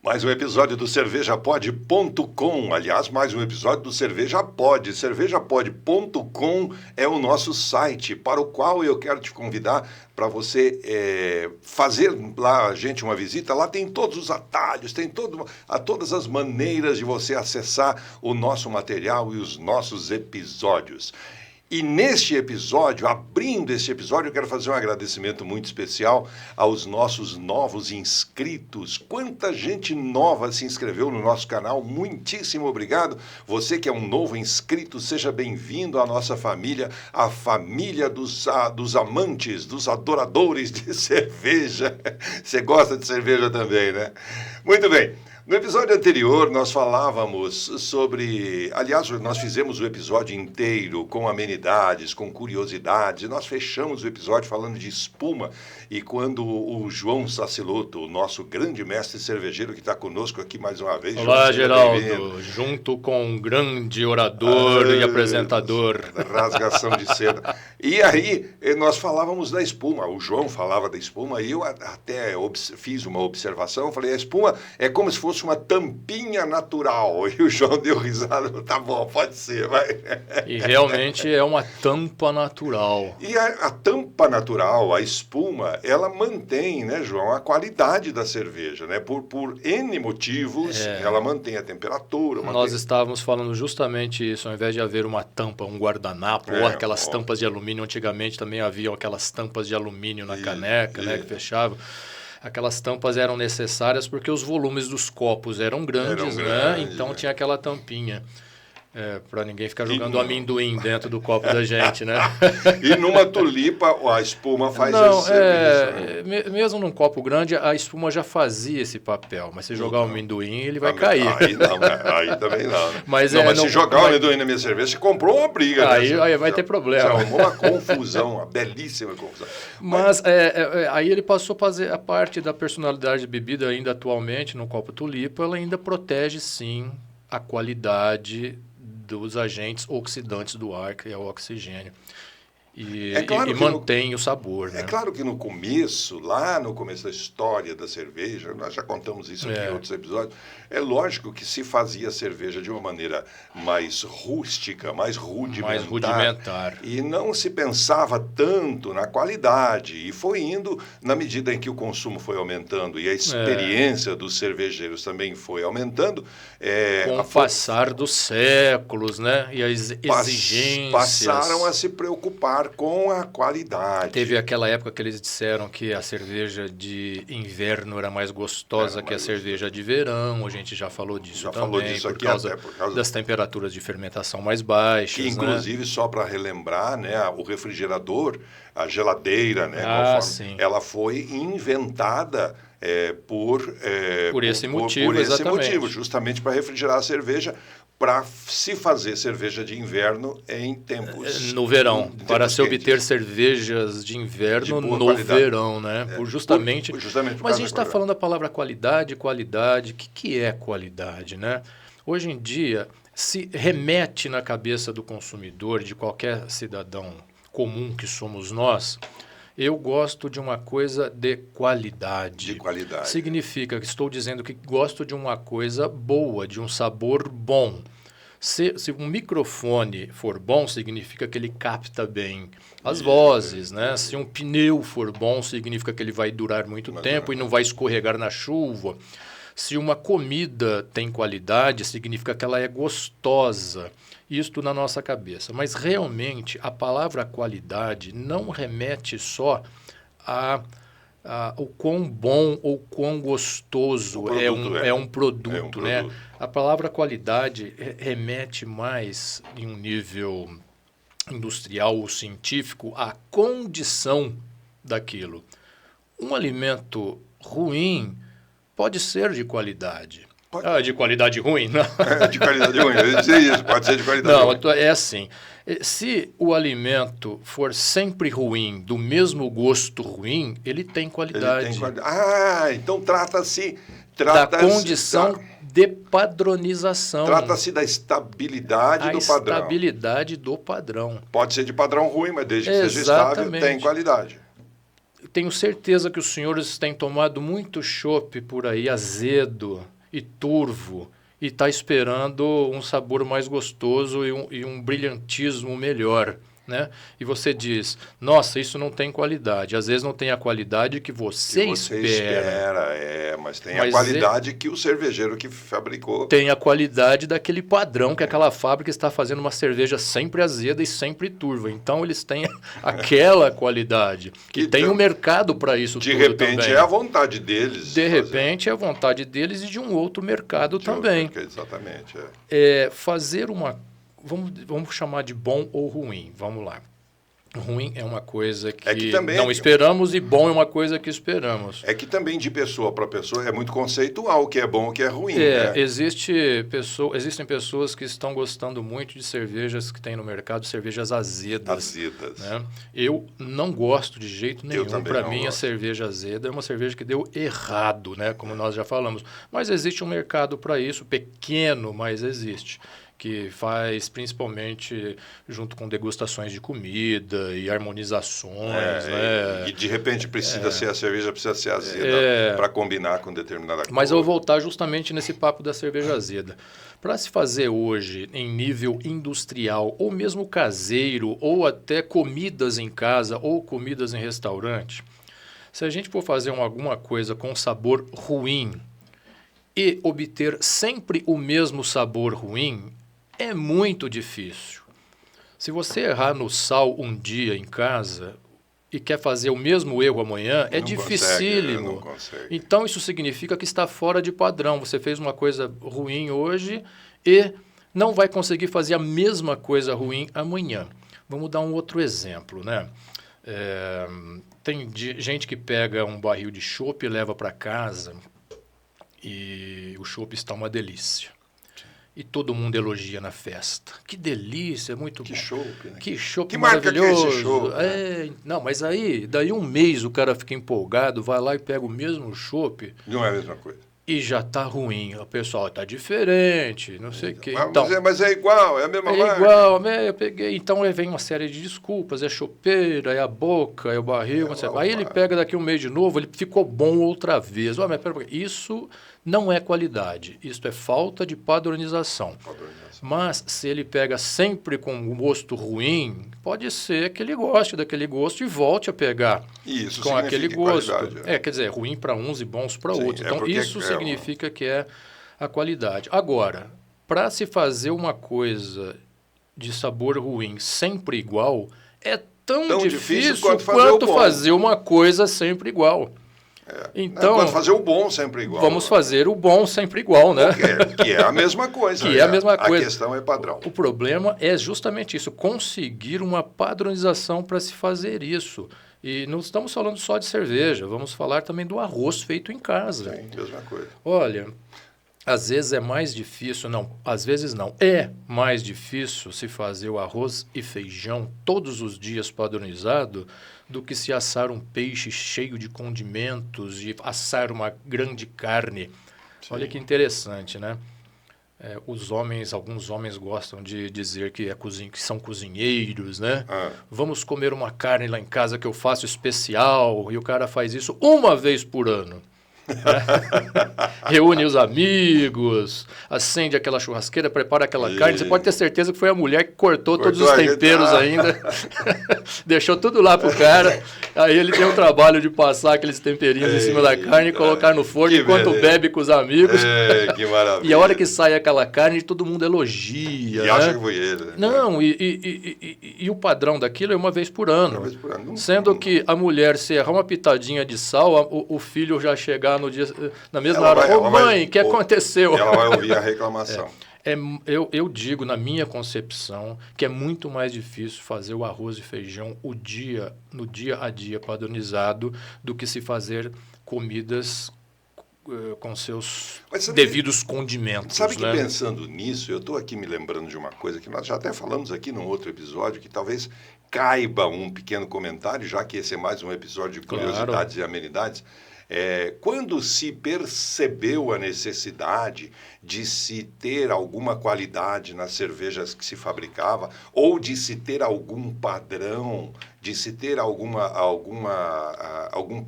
Mais um episódio do cervejapod.com, aliás, mais um episódio do Cerveja Pod. cervejapod.com é o nosso site para o qual eu quero te convidar para você fazer lá a gente uma visita. Lá tem todos os atalhos, tem todas as maneiras de você acessar o nosso material e os nossos episódios. E neste episódio, abrindo este episódio, eu quero fazer um agradecimento muito especial aos nossos novos inscritos. Quanta gente nova se inscreveu no nosso canal, muitíssimo obrigado. Você que é um novo inscrito, seja bem-vindo à nossa família, a família dos amantes, dos adoradores de cerveja. Você gosta de cerveja também, né? Muito bem. No episódio anterior, nós falávamos sobre... Aliás, nós fizemos o episódio inteiro com amenidades, com curiosidades. Nós fechamos o episódio falando de espuma. E quando o João Saciloto, o nosso grande mestre cervejeiro que está conosco aqui mais uma vez... Olá, Geraldo. Junto com um grande orador e apresentador. Rasgação de seda. E aí, nós falávamos da espuma. O João falava da espuma e eu até fiz uma observação. Eu falei, a espuma é como se fosse uma tampinha natural. E o João deu risada, tá bom, pode ser, vai. E realmente é uma tampa natural. E a tampa natural, a espuma, ela mantém, né, João, a qualidade da cerveja, né? Por N motivos, ela mantém a temperatura. Nós estávamos falando justamente isso, ao invés de haver uma tampa, um guardanapo, ou aquelas tampas de alumínio, antigamente também haviam aquelas tampas de alumínio na caneca, né, que fechavam. Aquelas tampas eram necessárias porque os volumes dos copos eram grandes, né? Então tinha aquela tampinha. Para ninguém ficar jogando amendoim dentro do copo da gente, né? E numa tulipa, a espuma faz esse serviço. Né? Mesmo num copo grande, a espuma já fazia esse papel. Mas se jogar o amendoim, ele vai cair. Aí não, né? Aí também não. Né? Mas se jogar o amendoim na minha cerveja, você comprou uma briga. Aí vai ter problema. Você arrumou uma confusão, uma belíssima confusão. Mas aí ele passou a fazer a parte da personalidade de bebida ainda atualmente, no copo tulipa, ela ainda protege, sim, a qualidade dos agentes oxidantes do ar, que é o oxigênio. E mantém o sabor. Né? É claro que no começo, lá no começo da história da cerveja, nós já contamos isso aqui em outros episódios, é lógico que se fazia a cerveja de uma maneira mais rústica, mais rudimentar. E não se pensava tanto na qualidade. E foi indo, na medida em que o consumo foi aumentando e a experiência dos cervejeiros também foi aumentando. Com o passar dos séculos, né? E as exigências. Passaram a se preocupar com a qualidade. Teve aquela época que eles disseram que a cerveja de inverno era mais gostosa que a cerveja de verão. A gente já falou disso também, por causa das temperaturas de fermentação mais baixas. Que, inclusive, só para relembrar, né, o refrigerador, a geladeira, né, ela foi inventada por esse motivo, justamente para refrigerar a cerveja, para se fazer cerveja de inverno em tempos... No verão, para se obter cervejas de inverno no verão, né? Justamente mas a gente está falando a palavra qualidade. O que é qualidade, né? Hoje em dia, se remete na cabeça do consumidor, de qualquer cidadão comum que somos nós... Eu gosto de uma coisa de qualidade. De qualidade. Significa que estou dizendo que gosto de uma coisa boa, de um sabor bom. Se um microfone for bom, significa que ele capta bem as vozes, né? Se um pneu for bom, significa que ele vai durar muito tempo e não vai escorregar na chuva. Se uma comida tem qualidade, significa que ela é gostosa. Isto na nossa cabeça. Mas realmente a palavra qualidade não remete só o quão bom ou quão gostoso é um produto, né? A palavra qualidade remete mais em um nível industrial ou científico à condição daquilo. Um alimento ruim pode ser de qualidade. De qualidade ruim? Não. De qualidade ruim, eu ia dizer isso, pode ser de qualidade ruim. Não, é assim, se o alimento for sempre ruim, do mesmo gosto ruim, ele tem qualidade. Então trata-se da condição de padronização. Trata-se da estabilidade do padrão. A estabilidade do padrão. Pode ser de padrão ruim, mas desde que seja estável, tem qualidade. Tenho certeza que os senhores têm tomado muito chopp por aí, azedo e turvo, e está esperando um sabor mais gostoso e um brilhantismo melhor. Né? E você diz, nossa, isso não tem qualidade. Às vezes não tem a qualidade que você espera. Mas tem a qualidade que o cervejeiro que fabricou. Tem a qualidade daquele padrão que aquela fábrica está fazendo uma cerveja sempre azeda e sempre turva. Então eles têm aquela qualidade. E tem um mercado para isso tudo também. De repente é a vontade deles. De repente é a vontade deles e de um outro mercado também. Exatamente. Fazer uma... Vamos chamar de bom ou ruim. Vamos lá. Ruim é uma coisa que não esperamos e bom é uma coisa que esperamos. É que também de pessoa para pessoa é muito conceitual o que é bom e o que é ruim. Né? Existem pessoas que estão gostando muito de cervejas que tem no mercado, cervejas azedas. Né? Eu não gosto de jeito nenhum. Para mim, a cerveja azeda é uma cerveja que deu errado, né? Como nós já falamos. Mas existe um mercado para isso, pequeno, mas existe. Que faz principalmente junto com degustações de comida e harmonizações. Né? E de repente a cerveja precisa ser azeda para combinar com determinada coisa. Mas eu vou voltar justamente nesse papo da cerveja azeda. Para se fazer hoje em nível industrial, ou mesmo caseiro, ou até comidas em casa, ou comidas em restaurante, se a gente for fazer alguma coisa com sabor ruim e obter sempre o mesmo sabor ruim, é muito difícil. Se você errar no sal um dia em casa e quer fazer o mesmo erro amanhã, é dificílimo. Então, isso significa que está fora de padrão. Você fez uma coisa ruim hoje e não vai conseguir fazer a mesma coisa ruim amanhã. Vamos dar um outro exemplo, né? Tem gente que pega um barril de chopp e leva para casa e o chopp está uma delícia. E todo mundo elogia na festa. Que delícia, muito bom. Que chopp, né? Que chopp maravilhoso. Marca que é esse chopp, né? Não, mas daí um mês o cara fica empolgado, vai lá e pega o mesmo chopp. Não é a mesma coisa. E já tá ruim. O pessoal tá diferente, não sei o quê. Então, mas é igual, é a mesma marca. É igual, eu peguei. Então vem uma série de desculpas, é chopeira, é a boca, é o barril. Aí ele pega daqui um mês de novo, ele ficou bom outra vez. Mas pera, isso não é qualidade, isso é falta de padronização. Mas se ele pega sempre com um gosto ruim, pode ser que ele goste daquele gosto e volte a pegar com aquele gosto. Quer dizer, ruim para uns e bons para outros. Então, isso significa que é a qualidade. Agora, para se fazer uma coisa de sabor ruim sempre igual, é tão difícil quanto fazer uma coisa sempre igual. Então, quando fazer o bom sempre igual. Vamos fazer o bom sempre igual, né? Que é a mesma coisa. É a mesma coisa. A questão é padrão. O problema é justamente isso, conseguir uma padronização para se fazer isso. E não estamos falando só de cerveja, vamos falar também do arroz feito em casa. Sim, mesma coisa. Olha, às vezes é mais difícil, é mais difícil se fazer o arroz e feijão todos os dias padronizado do que se assar um peixe cheio de condimentos e assar uma grande carne. Sim. Olha que interessante, né? Alguns homens gostam de dizer que são cozinheiros, né? Vamos comer uma carne lá em casa que eu faço especial, e o cara faz isso uma vez por ano. Reúne os amigos, acende aquela churrasqueira, prepara aquela carne. Você pode ter certeza que foi a mulher que cortou todos os temperos ainda, deixou tudo lá pro cara. Aí ele tem o trabalho de passar aqueles temperinhos em cima da carne e colocar no forno enquanto bebe com os amigos. Que maravilha. E a hora que sai aquela carne, todo mundo elogia. E acha que foi ele. Né? Não, e o padrão daquilo é uma vez por ano. Uma vez por ano. Sendo que a mulher, se errar uma pitadinha de sal, o filho já chegar no dia, na mesma hora, mãe, o que aconteceu? Ela vai ouvir a reclamação. Eu digo, na minha concepção, que é muito mais difícil fazer o arroz e feijão no dia a dia padronizado do que se fazer comidas com seus devidos condimentos. Sabe que pensando nisso, eu estou aqui me lembrando de uma coisa que nós já até falamos aqui num outro episódio, que talvez caiba um pequeno comentário, já que esse é mais um episódio de curiosidades e amenidades. Quando se percebeu a necessidade de se ter alguma qualidade nas cervejas que se fabricava, ou de se ter algum padrão, de se ter algum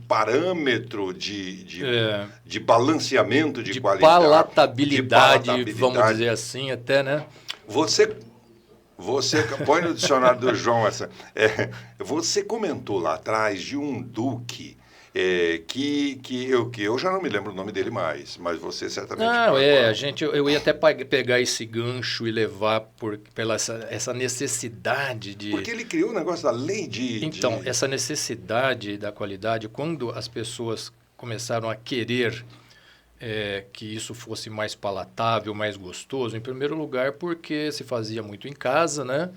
parâmetro de balanceamento de qualidade, palatabilidade, vamos dizer assim, até, né? Você põe no dicionário do João essa. Você comentou lá atrás de um duque que eu já não me lembro o nome dele mais, mas você certamente... Não, eu ia até pegar esse gancho e levar pela essa necessidade de... Porque ele criou o negócio da lei Então, essa necessidade da qualidade, quando as pessoas começaram a querer que isso fosse mais palatável, mais gostoso, em primeiro lugar porque se fazia muito em casa, né?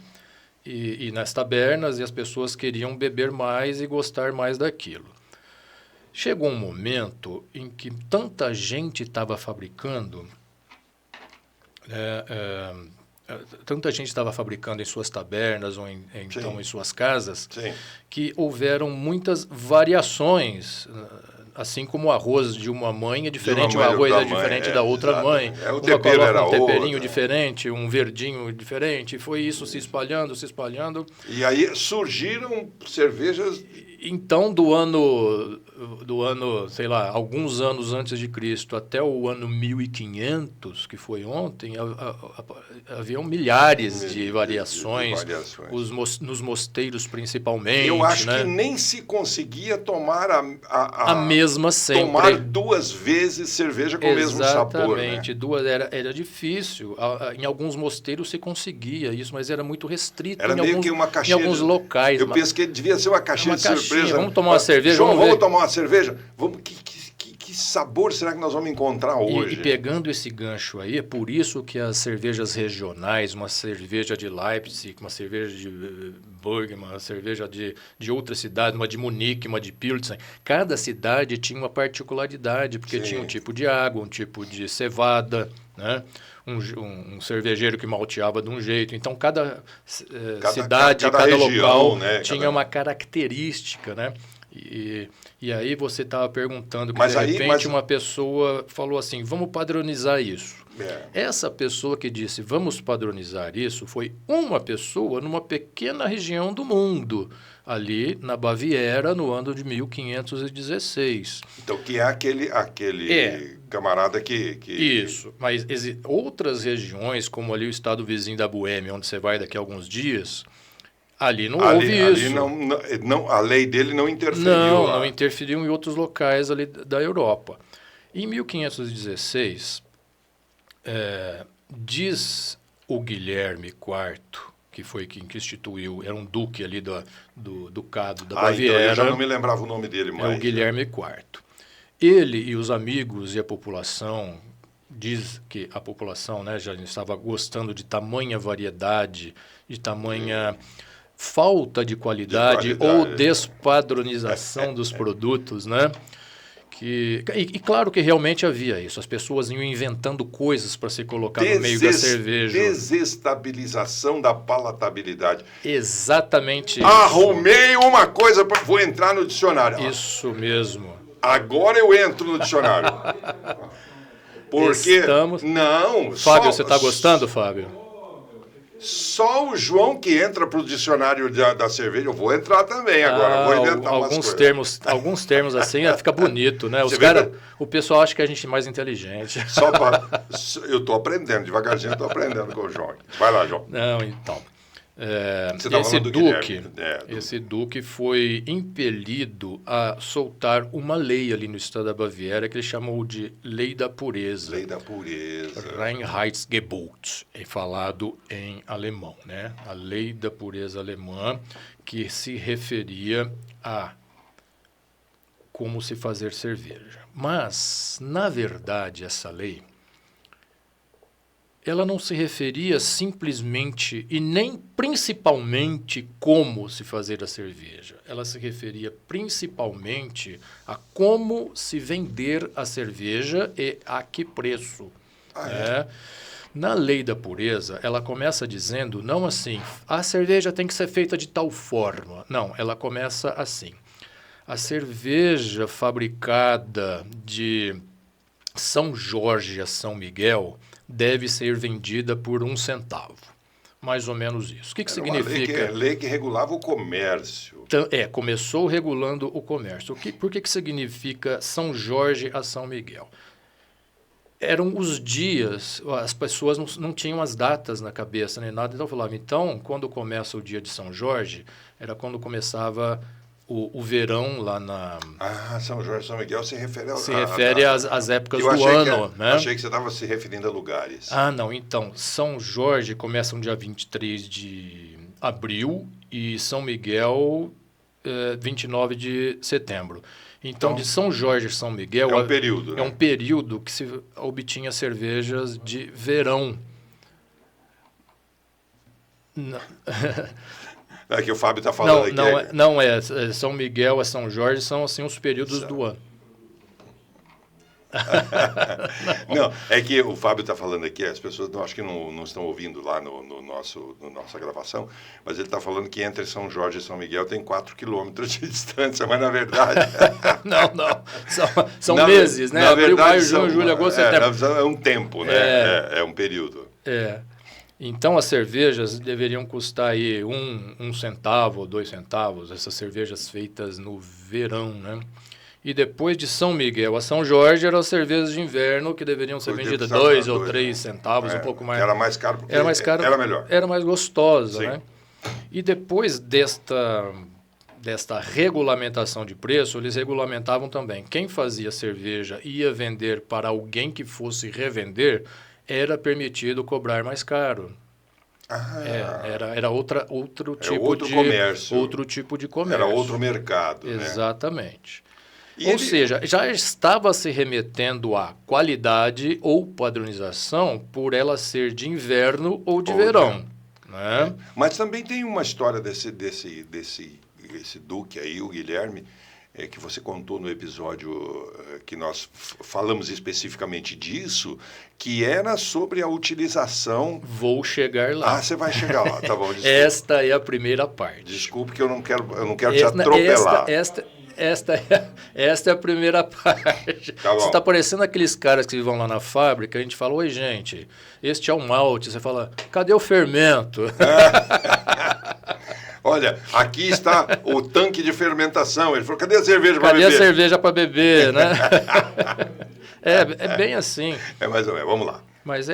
E nas tabernas, e as pessoas queriam beber mais e gostar mais daquilo. Chegou um momento em que tanta gente estava fabricando, em suas tabernas ou então em suas casas, Sim. que houveram muitas variações. Assim como o arroz de uma mãe é diferente, o arroz é diferente da outra mãe. O tempero era um temperinho diferente, um verdinho diferente. Foi isso se espalhando. E aí surgiram cervejas... Então, do ano, sei lá, alguns anos antes de Cristo até o ano 1500, que foi ontem, haviam milhares de variações, nos mosteiros principalmente. Eu acho que nem se conseguia tomar a mesma sempre. Tomar duas vezes cerveja com o mesmo sabor. Exatamente, era difícil. Em alguns mosteiros se conseguia isso, mas era muito restrito era meio que uma caixinha em alguns locais. Eu penso que devia ser uma caixinha de surpresa. Vamos tomar uma cerveja? João, vamos tomar uma cerveja? Que sabor será que nós vamos encontrar hoje? E pegando esse gancho aí, é por isso que as cervejas regionais, uma cerveja de Leipzig, uma cerveja de Bergamo, uma cerveja de outra cidade, uma de Munique, uma de Pilsen, cada cidade tinha uma particularidade, porque tinha um tipo de água, um tipo de cevada, né? Um cervejeiro que malteava de um jeito. Então, cada cidade, cada região, local, né? Tinha uma característica, né? E aí você estava perguntando que, de repente, uma pessoa falou assim, vamos padronizar isso. Essa pessoa que disse, vamos padronizar isso, foi uma pessoa numa pequena região do mundo, ali na Baviera, no ano de 1516. Então, que é aquele camarada que... Isso, mas outras regiões, como ali o estado vizinho da Boêmia, onde você vai daqui a alguns dias... Ali não houve isso. A lei dele não interferiu. Não interferiu em outros locais ali da Europa. Em 1516, diz o Guilherme IV, que foi quem instituiu, era um duque ali do ducado da Baviera. Então eu já não me lembrava o nome dele mais. É o Guilherme IV. Ele e os amigos e a população, diz que a população, né, já estava gostando de tamanha variedade, de tamanha... falta de qualidade ou despadronização dos produtos, né? E claro que realmente havia isso. As pessoas iam inventando coisas para se colocar no meio da cerveja. Desestabilização da palatabilidade. Exatamente isso. Arrumei uma coisa, vou entrar no dicionário. Isso mesmo. Agora eu entro no dicionário. Porque... Não... Fábio, você está gostando, Fábio? Só o João que entra para o dicionário da cerveja. Eu vou entrar também agora, vou inventar alguns termos assim fica bonito, né? O pessoal acha que a gente é mais inteligente. Eu estou aprendendo, devagarzinho estou aprendendo com o João. Vai lá, João. Não, então... Esse duque foi impelido a soltar uma lei ali no estado da Baviera que ele chamou de Lei da Pureza. Lei da Pureza. Reinheitsgebot, falado em alemão, né? A Lei da Pureza alemã, que se referia a como se fazer cerveja. Mas, na verdade, essa lei... ela não se referia simplesmente e nem principalmente como se fazer a cerveja. Ela se referia principalmente a como se vender a cerveja e a que preço. Na Lei da Pureza, ela começa dizendo, não assim, a cerveja tem que ser feita de tal forma. Não, ela começa assim. A cerveja fabricada de São Jorge a São Miguel deve ser vendida por 1 centavo. Mais ou menos isso. O que significa? Uma lei que regulava o comércio. Começou regulando o comércio. Por que significa São Jorge a São Miguel? Eram os dias, as pessoas não tinham as datas na cabeça nem nada, então falavam, então, quando começa o dia de São Jorge, era quando começava o verão lá na... São Jorge, São Miguel se refere às épocas do ano, né? Achei que você estava se referindo a lugares. Não, então, São Jorge começa no dia 23 de abril e São Miguel, 29 de setembro. Então, de São Jorge a São Miguel... É um período, né? É um período que se obtinha cervejas de verão. É que o Fábio está falando aqui. Não é. São Miguel e São Jorge são assim os períodos do ano. Não, é que o Fábio está falando aqui, as pessoas acho que não estão ouvindo lá no nossa gravação, mas ele está falando que entre São Jorge e São Miguel tem 4 quilômetros de distância, mas na verdade... não. São meses, né? Abril, maio, junho, julho, agosto, setembro. É um tempo, né? É um período. Então, as cervejas deveriam custar aí 1 centavo ou 2 centavos, essas cervejas feitas no verão, né? E depois de São Miguel a São Jorge, eram as cervejas de inverno que deveriam ser vendidas 2 ou 3 centavos, um pouco mais. Era mais caro porque era melhor. Era mais gostosa, Sim. né? E depois desta regulamentação de preço, eles regulamentavam também. Quem fazia cerveja ia vender para alguém que fosse revender, era permitido cobrar mais caro. Era outro tipo de comércio. Era outro mercado. Exatamente. Ou seja, já estava se remetendo à qualidade ou padronização por ela ser de inverno ou de verão. Né? Mas também tem uma história desse duque aí, o Guilherme, que você contou no episódio que nós falamos especificamente disso, que era sobre a utilização... Vou chegar lá. Você vai chegar lá, tá bom. Desculpa. Esta é a primeira parte. Desculpe que eu não quero te atropelar. Esta é a primeira parte. Tá bom. Você está parecendo aqueles caras que vão lá na fábrica, a gente fala, oi gente, este é o malte. Você fala, cadê o fermento? Olha, aqui está o tanque de fermentação. Ele falou, cadê a cerveja para beber? Cadê a cerveja para beber, né? É bem assim. Mais ou menos, vamos lá. Mas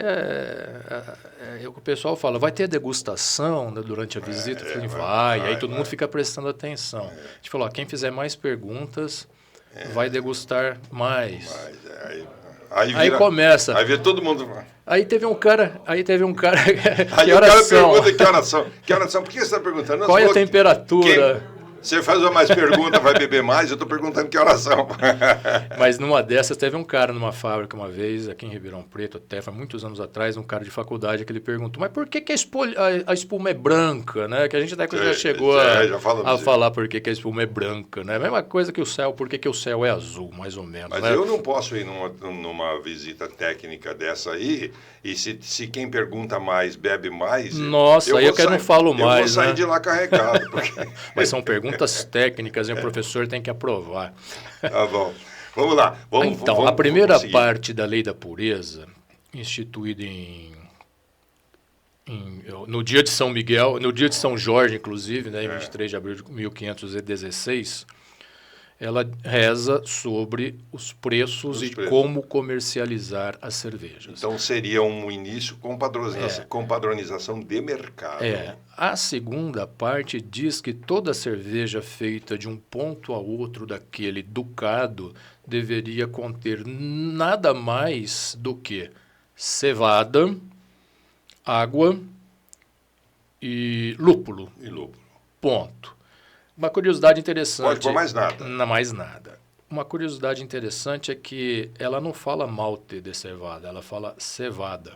o pessoal fala, vai ter degustação, né, durante a visita? Eu falei, vai. Aí todo mundo fica prestando atenção. A gente falou, quem fizer mais perguntas vai degustar mais. Aí começa. Aí vê todo mundo... Aí teve um cara... Aí que o cara oração? pergunta que oração. Que oração? Por que você está perguntando? Qual é a temperatura? Você faz mais pergunta, vai beber mais, eu estou perguntando que oração. Mas numa dessas, teve um cara numa fábrica uma vez, aqui em Ribeirão Preto, até foi muitos anos atrás, um cara de faculdade que ele perguntou, mas por que a espuma é branca, né? Que a gente até já chegou a falar por que a espuma é branca, né? Mesma coisa que o céu, por que o céu é azul, mais ou menos. Mas né? eu não posso ir numa visita técnica dessa aí, e se quem pergunta mais bebe mais... Nossa, aí eu que não falo mais, eu vou sair de lá carregado. Mas são perguntas técnicas e o professor tem que aprovar. Tá bom. Vamos lá. Então, a primeira parte da Lei da Pureza, instituída no dia de São Miguel, no dia de São Jorge, inclusive, né, em 23 de abril de 1516, ela reza sobre os preços e como comercializar as cervejas. Então, seria um início com padronização de mercado. A segunda parte diz que toda cerveja feita de um ponto a outro daquele ducado deveria conter nada mais do que cevada, água e lúpulo. Ponto. Uma curiosidade interessante... Pode pôr mais nada. Não mais nada. Uma curiosidade interessante é que ela não fala malte de cevada, ela fala cevada.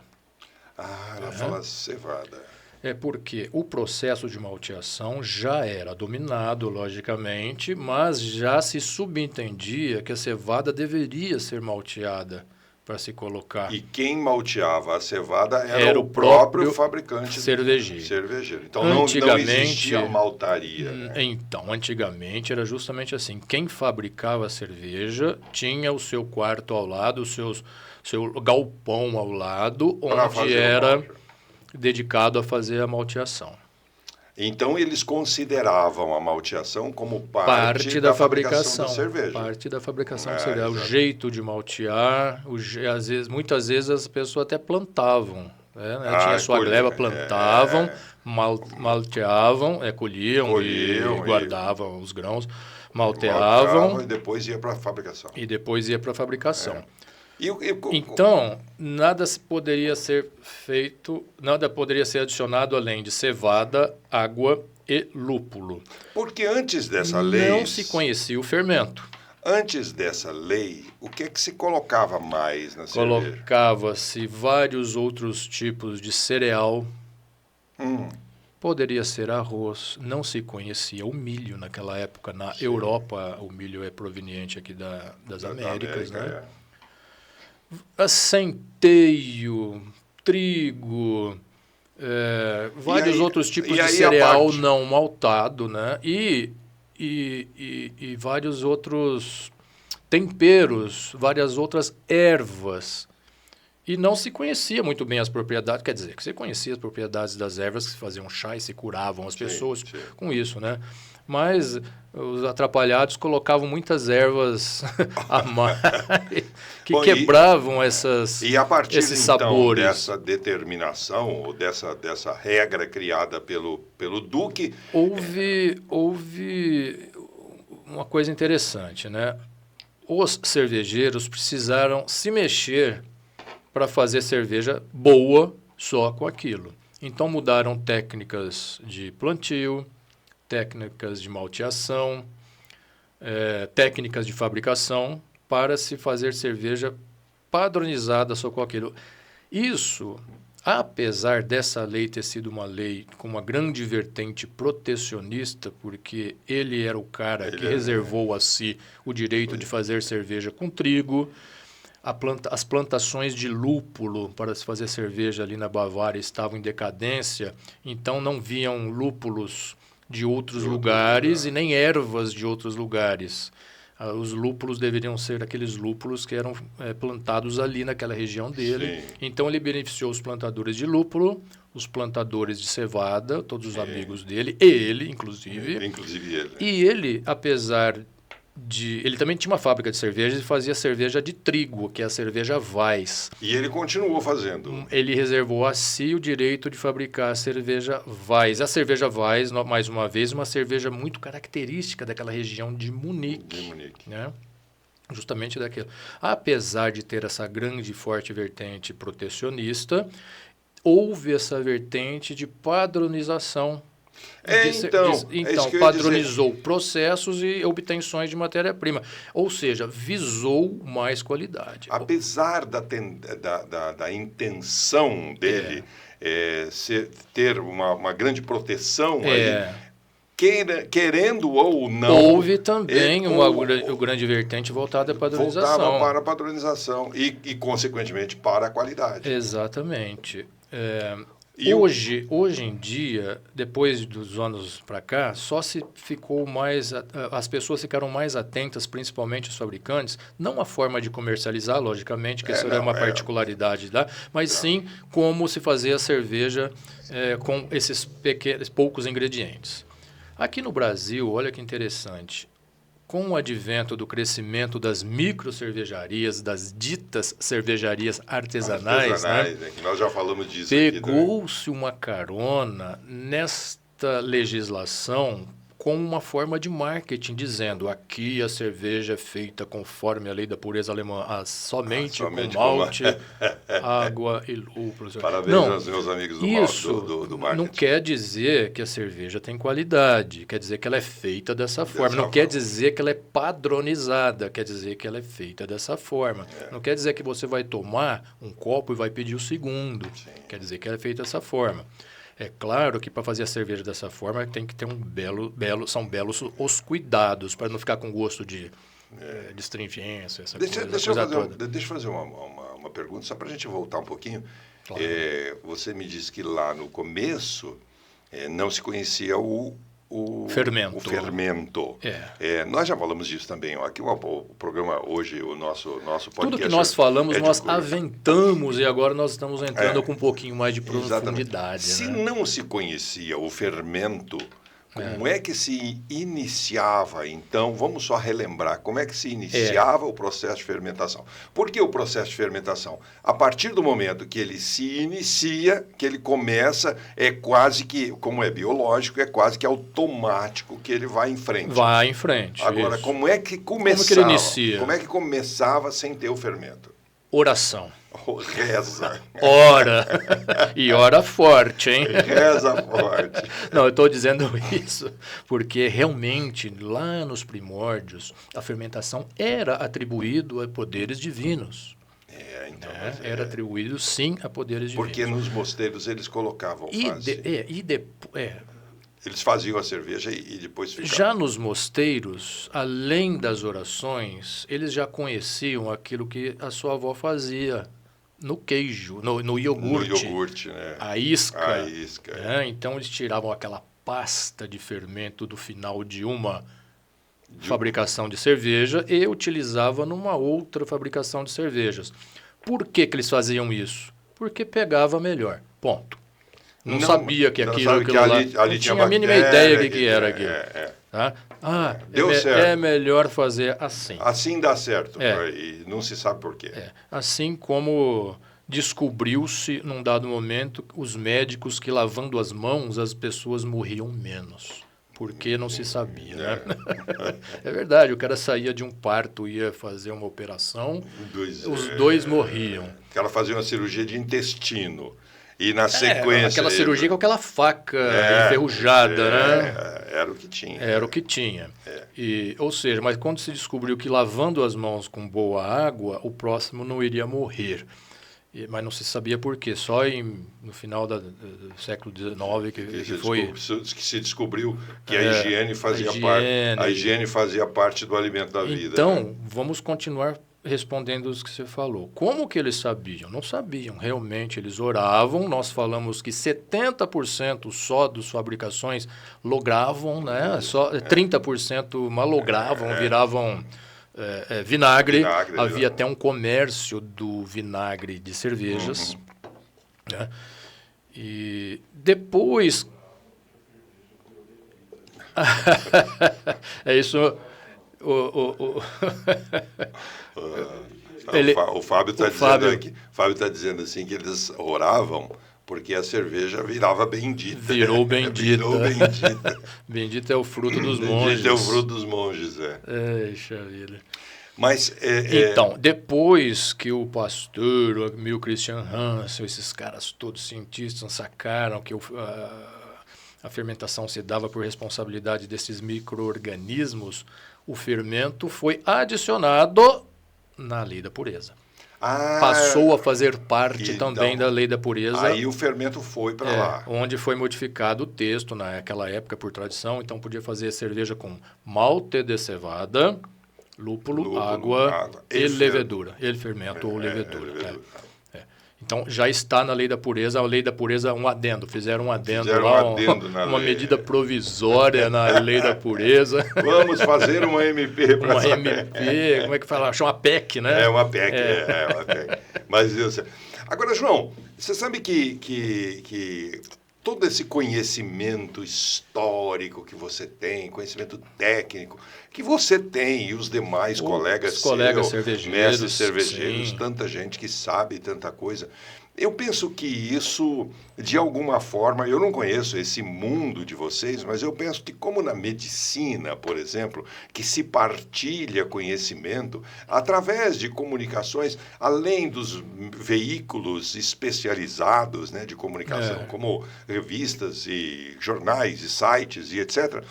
Ela fala cevada. É porque o processo de malteação já era dominado, logicamente, mas já se subentendia que a cevada deveria ser malteada para se colocar. E quem malteava a cevada Era o o próprio fabricante cervejeiro. Então não existia maltaria. Né? Então, antigamente era justamente assim. Quem fabricava a cerveja tinha o seu quarto ao lado, seu galpão ao lado, onde era dedicado a fazer a malteação. Então, eles consideravam a malteação como parte da fabricação da cerveja. Parte da fabricação da cerveja. O jeito de maltear, muitas vezes as pessoas até plantavam. Né? Tinha sua gleba, plantavam, malteavam, colhiam e guardavam os grãos, malteavam. E depois ia para a fabricação. Então, nada poderia ser feito, nada poderia ser adicionado além de cevada, água e lúpulo. Porque antes dessa lei... Não se conhecia o fermento. Antes dessa lei, o que é que se colocava mais na cerveja? Colocava-se vários outros tipos de cereal. Poderia ser arroz. Não se conhecia o milho naquela época. Na Europa, o milho é proveniente aqui das Américas, né? Centeio, trigo, vários outros tipos de cereal não maltado, né? E vários outros temperos, várias outras ervas. E não se conhecia muito bem as propriedades, quer dizer, que você conhecia as propriedades das ervas que se faziam chá e se curavam as pessoas com isso, né? Mas os atrapalhados colocavam muitas ervas a mais que quebravam esses sabores. Dessa determinação, ou dessa regra criada pelo Duque... Houve uma coisa interessante, né? Os cervejeiros precisaram se mexer para fazer cerveja boa só com aquilo. Então mudaram técnicas de plantio, técnicas de malteação, técnicas de fabricação para se fazer cerveja padronizada só com aquilo. Isso, apesar dessa lei ter sido uma lei com uma grande vertente protecionista, porque ele era o cara que reservou a si o direito de fazer cerveja com trigo, as plantações de lúpulo para se fazer cerveja ali na Bavária estavam em decadência, então não viam lúpulos de outros lugares e nem ervas de outros lugares. Os lúpulos deveriam ser aqueles lúpulos que eram plantados ali naquela região dele. Sim. Então ele beneficiou os plantadores de lúpulo, os plantadores de cevada, todos os amigos dele, e ele, inclusive. Inclusive ele. E ele, apesar de... Ele também tinha uma fábrica de cervejas e fazia cerveja de trigo, que é a cerveja Weiss. E ele continuou fazendo. Ele reservou a si o direito de fabricar a cerveja Weiss. A cerveja Weiss, mais uma vez, uma cerveja muito característica daquela região de Munique. Né? Justamente daquilo. Apesar de ter essa grande e forte vertente protecionista, houve essa vertente de padronização. Então padronizou processos e obtenções de matéria-prima. Ou seja, visou mais qualidade. Apesar da intenção dele ter uma grande proteção aí, querendo ou não... Houve também uma grande vertente voltada à padronização. Voltava para a padronização e consequentemente, para a qualidade. Exatamente. Hoje em dia, depois dos anos para cá, só se ficou mais... As pessoas ficaram mais atentas, principalmente os fabricantes, não a forma de comercializar, logicamente, que isso é uma particularidade, mas sim como se fazer a cerveja com esses poucos ingredientes. Aqui no Brasil, olha que interessante, com o advento do crescimento das microcervejarias, das ditas cervejarias artesanais, né? Que nós já falamos disso. Pegou-se uma carona nesta legislação com uma forma de marketing, dizendo aqui a cerveja é feita conforme a lei da pureza alemã, somente com malte, água e lúpulo. Parabéns aos meus amigos do marketing. Não quer dizer que a cerveja tem qualidade, quer dizer que ela é feita dessa forma. Não quer dizer que ela é padronizada, quer dizer que ela é feita dessa forma. Não quer dizer que você vai tomar um copo e vai pedir o segundo. Sim. Quer dizer que ela é feita dessa forma. É claro que para fazer a cerveja dessa forma tem que ter são belos os cuidados, para não ficar com gosto de astringência, essa coisa toda. Deixa eu fazer uma pergunta, só para a gente voltar um pouquinho. Claro. Você me disse que lá no começo não se conhecia o fermento. O fermento. Nós já falamos disso também. Ó. Aqui o programa hoje, o nosso podcast... Tudo que nós falamos, nós aventamos e agora nós estamos entrando com um pouquinho mais de profundidade. Se não se conhecia o fermento, como é que se iniciava, então, vamos só relembrar, como é que se iniciava o processo de fermentação? Por que o processo de fermentação? A partir do momento que ele se inicia, que ele começa, é quase que, como é biológico, é quase que automático que ele vai em frente. Vai em frente. Agora, isso. como é que começava? Como que ele inicia? Como é que começava sem ter o fermento? Oração. Reza. Ora. E ora forte, hein? Reza forte. Não, eu estou dizendo isso porque realmente, lá nos primórdios, a fermentação era atribuído a poderes divinos. Então, era atribuído, sim, a poderes divinos. Porque nos mosteiros eles colocavam eles faziam a cerveja e depois ficavam. Já nos mosteiros, além das orações, eles já conheciam aquilo que a sua avó fazia no queijo, no iogurte. No iogurte, né? A isca. A isca. Então, eles tiravam aquela pasta de fermento do final de uma fabricação de cerveja e utilizavam numa outra fabricação de cervejas. Por que eles faziam isso? Porque pegava melhor. Ponto. Não sabia que aquilo lá... Não tinha a mínima ideia do que era aquilo. Tá? Deu certo. É melhor fazer assim. Assim dá certo. E não se sabe por quê. Assim como descobriu-se, num dado momento, os médicos que lavando as mãos as pessoas morriam menos. Porque não se sabia, né? É verdade, o cara saía de um parto, ia fazer uma operação, os dois morriam. O cara fazia uma cirurgia de intestino. E na sequência... Aquela cirurgia com aquela faca enferrujada, né? Era o que tinha. Era o que tinha. Ou seja, mas quando se descobriu que lavando as mãos com boa água, o próximo não iria morrer. Mas não se sabia por quê. Só no final do século XIX que se descobriu que a higiene fazia parte do alimento da vida. Então, vamos continuar respondendo os que você falou. Como que eles sabiam? Não sabiam. Realmente, eles oravam. Nós falamos que 70% só das fabricações logravam, né? Só 30% malogravam, viravam vinagre. Havia até um comércio do vinagre de cervejas. Né? E depois... É isso... O Fábio está dizendo assim que eles oravam porque a cerveja virava bendita. Virou bendita. Virou bendita. Bendita é o fruto dos monges. Bendita é o fruto dos monges, Eixa vida. Mas, então, depois que o pastor, o Emil Christian Hansen, esses caras todos cientistas sacaram que a fermentação se dava por responsabilidade desses micro-organismos, o fermento foi adicionado na lei da pureza. Passou a fazer parte também da lei da pureza. Aí o fermento foi para lá. Onde foi modificado o texto naquela época por tradição. Então podia fazer cerveja com malte de cevada, lúpulo, água e levedura. Ele fermento ou levedura. Então, já está na lei da pureza, a lei da pureza, um adendo. Fizeram um adendo lá, uma medida provisória na lei da pureza. Vamos fazer uma MP para uma MP, como é que fala? Chama PEC, né? Uma PEC, uma PEC. Mas isso. Agora, João, você sabe que todo esse conhecimento histórico que você tem, conhecimento técnico que você tem e os demais colegas cervejeiros, mestres cervejeiros, tanta gente que sabe tanta coisa. Eu penso que isso, de alguma forma, eu não conheço esse mundo de vocês, mas eu penso que como na medicina, por exemplo, que se partilha conhecimento através de comunicações, além dos veículos especializados, né, de comunicação, como revistas e jornais e sites e etc.,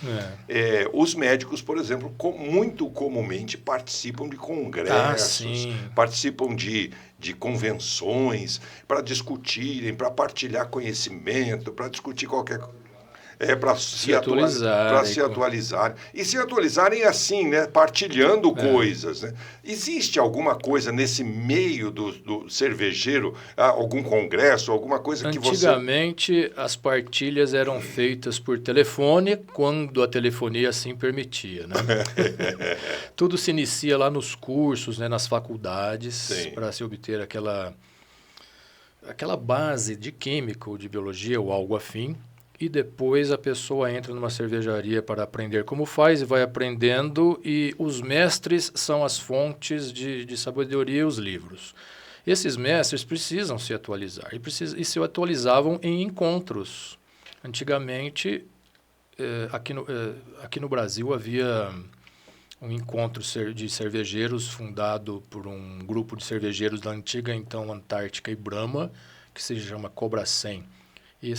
os médicos, por exemplo, muito comumente participam de congressos, participam de convenções para discutirem, para partilhar conhecimento, para discutir qualquer coisa. para se atualizarem. E se atualizarem assim, né? Partilhando coisas, né? Existe alguma coisa nesse meio do cervejeiro, algum congresso, alguma coisa que você... Antigamente, as partilhas eram feitas por telefone, quando a telefonia assim permitia, né? Tudo se inicia lá nos cursos, né? Nas faculdades, para se obter aquela base de química ou de biologia ou algo afim. E depois a pessoa entra numa cervejaria para aprender como faz e vai aprendendo, e os mestres são as fontes de sabedoria e os livros. Esses mestres precisam se atualizar e se atualizavam em encontros. Antigamente, aqui no Brasil havia um encontro de cervejeiros fundado por um grupo de cervejeiros da antiga então Antártica e Brahma, que se chama Cobracem. E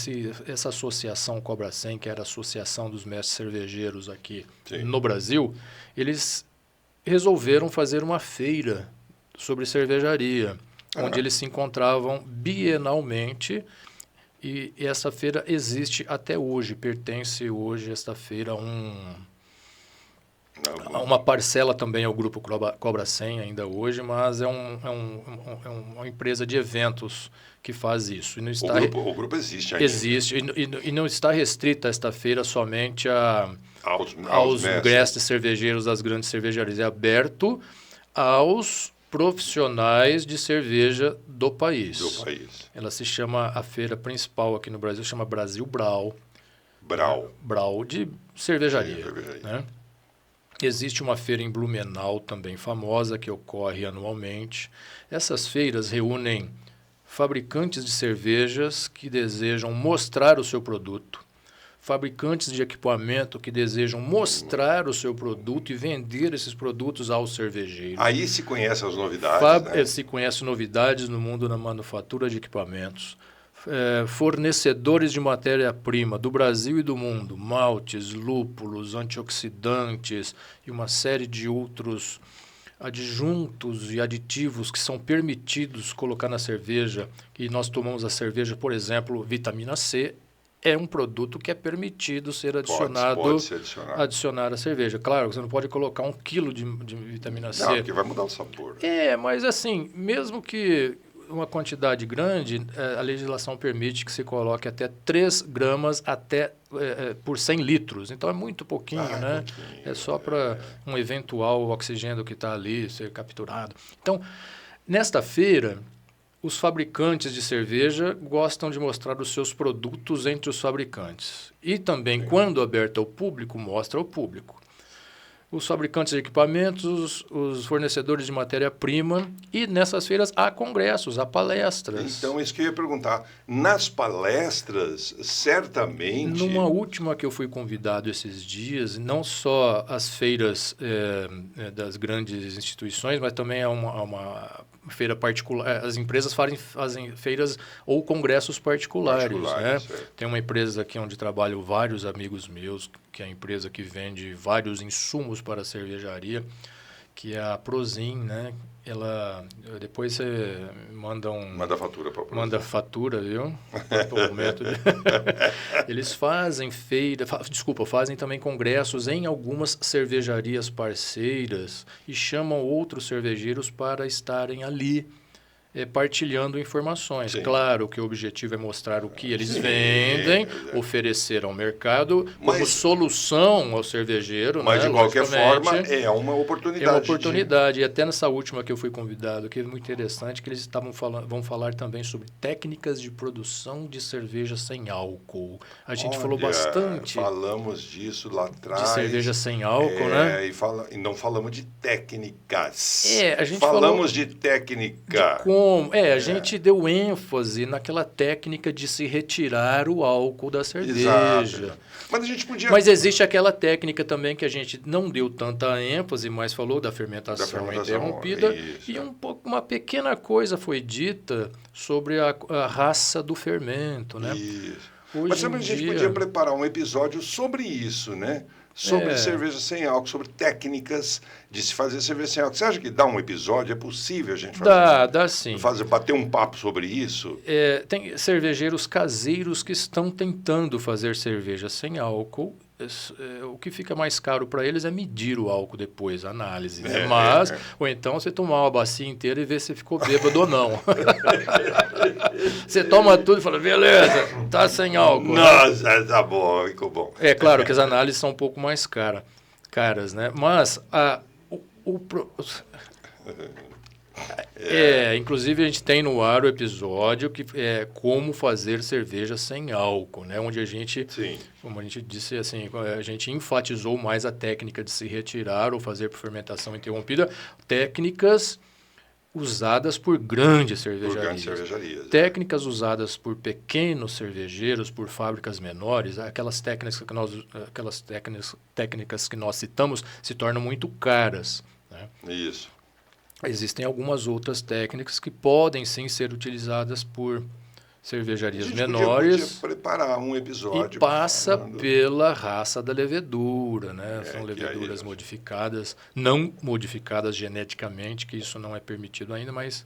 essa associação Cobracem, que era a Associação dos Mestres Cervejeiros aqui no Brasil, eles resolveram fazer uma feira sobre cervejaria, onde eles se encontravam bienalmente, e essa feira existe até hoje, pertence hoje esta feira a uma parcela também ao grupo Cobracem ainda hoje, mas é uma empresa de eventos que faz isso. E não está, o grupo existe ainda. Existe, e não está restrita esta feira somente aos mestres. mestres cervejeiros das grandes cervejarias. É aberto aos profissionais de cerveja do país. Ela se chama, a feira principal aqui no Brasil, chama Brasil Brau. Brau de cervejaria. Né? Existe uma feira em Blumenau também famosa, que ocorre anualmente. Essas feiras reúnem fabricantes de cervejas que desejam mostrar o seu produto, fabricantes de equipamento que desejam mostrar o seu produto e vender esses produtos aos cervejeiros. Aí se conhece as novidades, né? Se conhece novidades no mundo da manufatura de equipamentos. Fornecedores de matéria-prima do Brasil e do mundo, maltes, lúpulos, antioxidantes e uma série de outros adjuntos e aditivos que são permitidos colocar na cerveja. E nós tomamos a cerveja, por exemplo, vitamina C, é um produto que é permitido ser adicionado, pode ser adicionado. Adicionar a cerveja. Claro, você não pode colocar 1 quilo de vitamina C. Não, porque vai mudar o sabor. Mas assim, mesmo que uma quantidade grande, a legislação permite que se coloque até 3 gramas por 100 litros. Então, é muito pouquinho, né? É só para um eventual oxigênio que está ali ser capturado. Então, nesta feira, os fabricantes de cerveja gostam de mostrar os seus produtos entre os fabricantes. E também, quando aberto ao público, mostra ao público. Os fabricantes de equipamentos, os fornecedores de matéria-prima, e nessas feiras há congressos, há palestras. Então, isso que eu ia perguntar. Nas palestras, certamente... Numa última que eu fui convidado esses dias, não só as feiras das grandes instituições, mas também há uma feira particular. As empresas fazem feiras ou congressos particulares. Né? Tem uma empresa aqui onde trabalham vários amigos meus, que é a empresa que vende vários insumos para a cervejaria, que é a Prozin, né? Depois você manda fatura para Prozin. Manda fatura, viu? O método. Eles fazem fazem também congressos em algumas cervejarias parceiras e chamam outros cervejeiros para estarem ali, partilhando informações. Sim. Claro que o objetivo é mostrar o que eles vendem, oferecer ao mercado como solução ao cervejeiro. Mas, de qualquer forma, é uma oportunidade. É uma oportunidade. E até nessa última que eu fui convidado, que é muito interessante, que eles vão falar também sobre técnicas de produção de cerveja sem álcool. A gente falou bastante... Falamos disso lá atrás. De cerveja sem álcool, né? E não falamos de técnicas. A gente falamos de técnica. A gente deu ênfase naquela técnica de se retirar o álcool da cerveja. Exato. Mas a gente podia... Mas existe aquela técnica também que a gente não deu tanta ênfase, mas falou da fermentação interrompida. Isso. E uma pequena coisa foi dita sobre a raça do fermento, né? Isso. Mas a gente podia preparar um episódio sobre isso, né? sobre cerveja sem álcool, sobre técnicas de se fazer cerveja sem álcool. Você acha que dá um episódio? É possível a gente fazer? Dá sim. Bater um papo sobre isso? Tem cervejeiros caseiros que estão tentando fazer cerveja sem álcool. O que fica mais caro para eles é medir o álcool depois, a análise. Né? Ou então você tomar uma bacia inteira e ver se ficou bêbado ou não. Você toma tudo e fala, beleza, tá sem álcool. Nossa, tá bom, ficou bom. É claro que as análises são um pouco mais caras, né? Mas inclusive a gente tem no ar o episódio que é como fazer cerveja sem álcool, né? Onde a gente, como a gente disse assim, a gente enfatizou mais a técnica de se retirar ou fazer por fermentação interrompida, técnicas usadas por grandes cervejarias. Técnicas usadas por pequenos cervejeiros, por fábricas menores, aquelas técnicas que nós citamos se tornam muito caras, né? Isso. Existem algumas outras técnicas que podem sim ser utilizadas por cervejarias menores. Podia preparar um episódio. E passa pela raça da levedura, né? São leveduras modificadas, não modificadas geneticamente, que isso não é permitido ainda, mas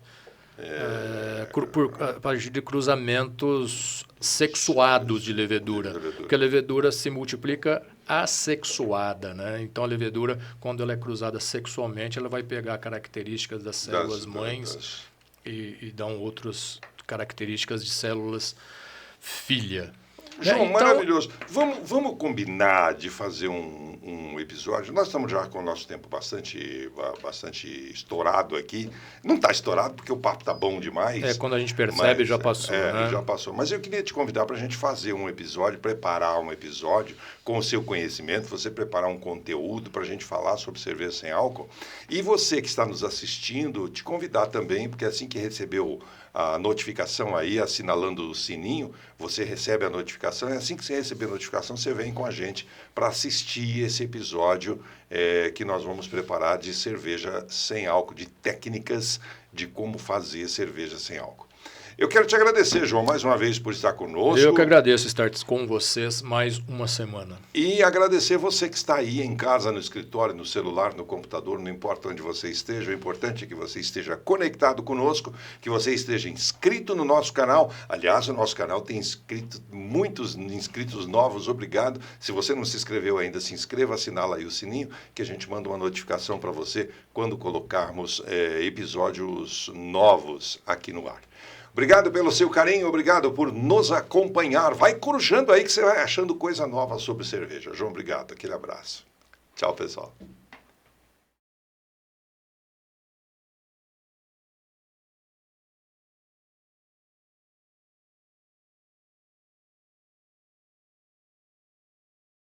a partir de cruzamentos sexuados de levedura. Porque a levedura se multiplica assexuada, né? Então a levedura, quando ela é cruzada sexualmente, ela vai pegar características das células mães e dão outras características de células filha. João, então, maravilhoso. Vamos combinar de fazer um episódio. Nós estamos já com o nosso tempo bastante estourado aqui. Não está estourado porque o papo está bom demais. Quando a gente percebe, já passou. Né? Já passou. Mas eu queria te convidar para a gente fazer um episódio, preparar um episódio com o seu conhecimento, você preparar um conteúdo para a gente falar sobre cerveja sem álcool. E você que está nos assistindo, te convidar também, porque assim que recebeu a notificação aí, assinalando o sininho, você recebe a notificação, e assim que você receber a notificação, você vem com a gente para assistir esse episódio que nós vamos preparar de cerveja sem álcool, de técnicas de como fazer cerveja sem álcool. Eu quero te agradecer, João, mais uma vez por estar conosco. Eu que agradeço estar com vocês mais uma semana. E agradecer você que está aí em casa, no escritório, no celular, no computador, não importa onde você esteja, o importante é que você esteja conectado conosco, que você esteja inscrito no nosso canal. Aliás, o nosso canal tem muitos inscritos novos, obrigado. Se você não se inscreveu ainda, se inscreva, assinala aí o sininho, que a gente manda uma notificação para você quando colocarmos episódios novos aqui no ar. Obrigado pelo seu carinho, obrigado por nos acompanhar. Vai corujando aí que você vai achando coisa nova sobre cerveja. João, obrigado. Aquele abraço. Tchau, pessoal.